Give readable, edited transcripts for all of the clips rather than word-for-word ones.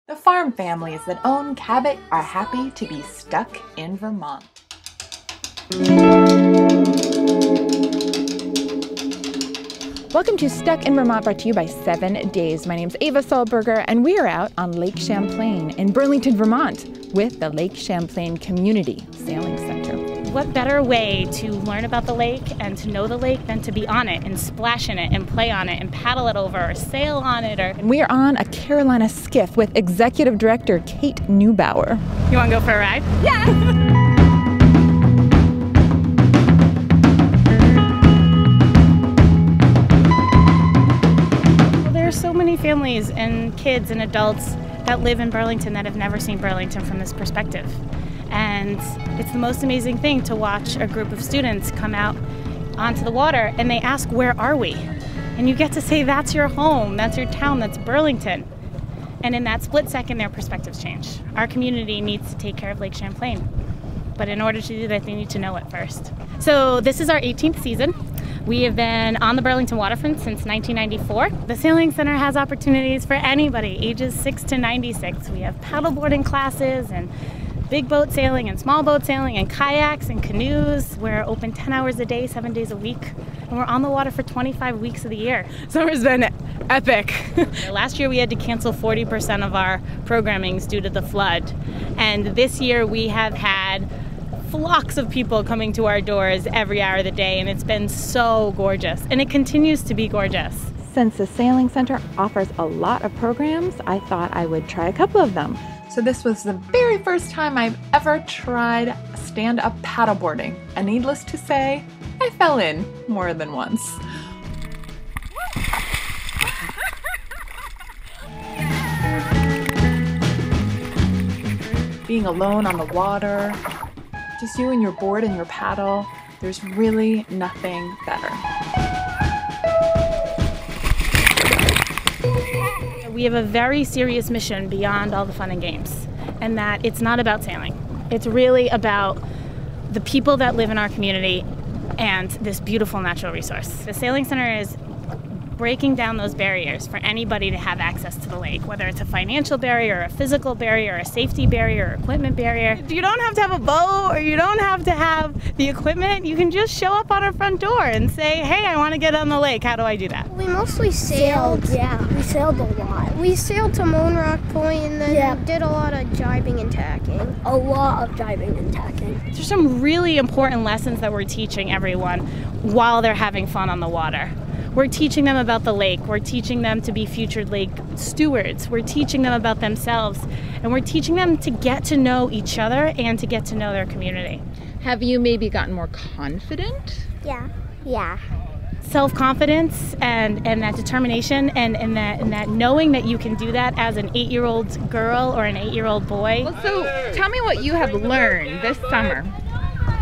The farm families that own Cabot are happy to be stuck in Vermont. Welcome to Stuck in Vermont, brought to you by 7 Days. My name's Ava Solberger, and we are out on Lake Champlain in Burlington, Vermont with the Lake Champlain Community Sailing Center. What better way to learn about the lake and to know the lake than to be on it and splash in it and play on it and paddle it over or sail on it? And we are on a Carolina Skiff with Executive Director Kate Neubaeur. You want to go for a ride? Yes! There are so many families and kids and adults that live in Burlington that have never seen Burlington from this perspective. And it's the most amazing thing to watch a group of students come out onto the water and they ask, where are we? And you get to say, that's your home, that's your town, that's Burlington. And in that split second, their perspectives change. Our community needs to take care of Lake Champlain. But in order to do that, they need to know it first. So this is our 18th season. We have been on the Burlington waterfront since 1994. The Sailing Center has opportunities for anybody, ages 6 to 96. We have paddleboarding classes and big boat sailing and small boat sailing and kayaks and canoes. We're open 10 hours a day, 7 days a week. And we're on the water for 25 weeks of the year. Summer's been epic. Last year we had to cancel 40% of our programmings due to the flood. And this year we have had flocks of people coming to our doors every hour of the day, and it's been so gorgeous. And it continues to be gorgeous. Since the Sailing Center offers a lot of programs, I thought I would try a couple of them. So this was the very first time I've ever tried stand-up paddleboarding. And needless to say, I fell in more than once. Being alone on the water, just you and your board and your paddle, there's really nothing better. We have a very serious mission beyond all the fun and games, and that it's not about sailing. It's really about the people that live in our community and this beautiful natural resource. The Sailing Center is breaking down those barriers for anybody to have access to the lake, whether it's a financial barrier, a physical barrier, a safety barrier, or equipment barrier. You don't have to have a boat or you don't have to have the equipment. You can just show up on our front door and say, hey, I want to get on the lake. How do I do that? We mostly sailed. Yeah, we sailed a lot. We sailed to Monrock Point and then did a lot of jibing and tacking. A lot of jibing and tacking. There's some really important lessons that we're teaching everyone while they're having fun on the water. We're teaching them about the lake. We're teaching them to be future lake stewards. We're teaching them about themselves. And we're teaching them to get to know each other and to get to know their community. Have you maybe gotten more confident? Yeah. Self-confidence and that determination and that knowing that you can do that as an 8-year-old girl or an 8-year-old boy. Well, so tell me what you have learned this summer.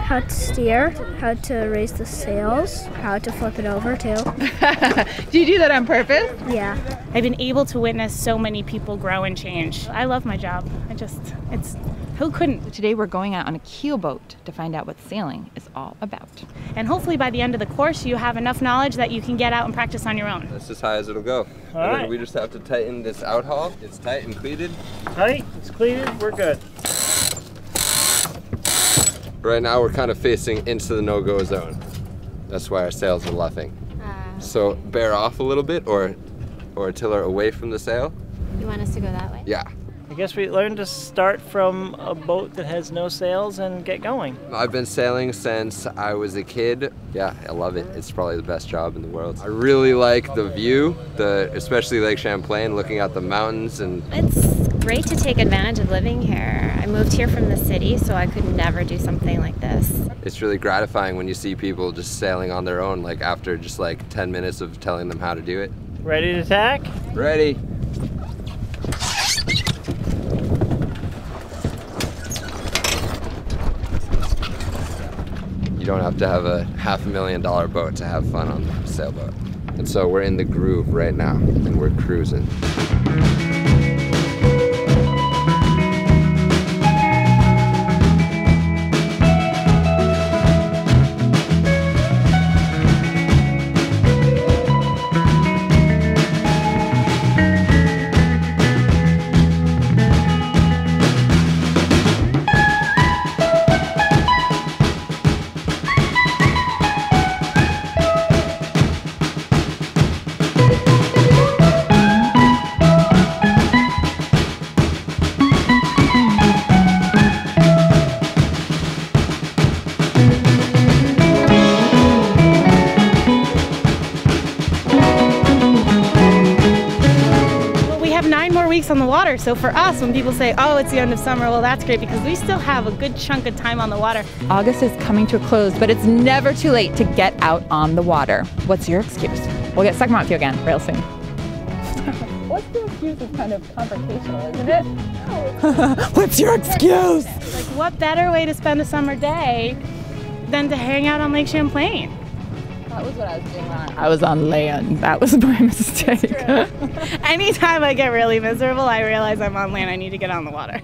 How to steer, how to raise the sails, how to flip it over too. Do you do that on purpose? Yeah. I've been able to witness so many people grow and change. I love my job. Who couldn't? Today we're going out on a keelboat to find out what sailing is all about. And hopefully by the end of the course you have enough knowledge that you can get out and practice on your own. That's as high as it'll go. All right. We just have to tighten this out haul. It's tight and cleated. Tight, it's cleated, we're good. Right now we're kind of facing into the no-go zone. That's why our sails are luffing. So bear off a little bit or tiller away from the sail. You want us to go that way? Yeah. I guess we learned to start from a boat that has no sails and get going. I've been sailing since I was a kid. Yeah, I love it. It's probably the best job in the world. I really like the view, especially Lake Champlain, looking at the mountains. And it's great to take advantage of living here. I moved here from the city, so I could never do something like this. It's really gratifying when you see people just sailing on their own, like after just like 10 minutes of telling them how to do it. Ready to tack? Ready. You don't have to have a $500,000 boat to have fun on the sailboat. And so we're in the groove right now and we're cruising. water. So for us, when people say, oh, it's the end of summer, well, that's great because we still have a good chunk of time on the water. August is coming to a close, but it's never too late to get out on the water. What's your excuse? We'll get stuck with you again real soon. What's your excuse is kind of confrontational, isn't it? What's your excuse? Like, what better way to spend a summer day than to hang out on Lake Champlain? That was what I was doing wrong. I was on land. That was my mistake. Anytime I get really miserable, I realize I'm on land. I need to get on the water.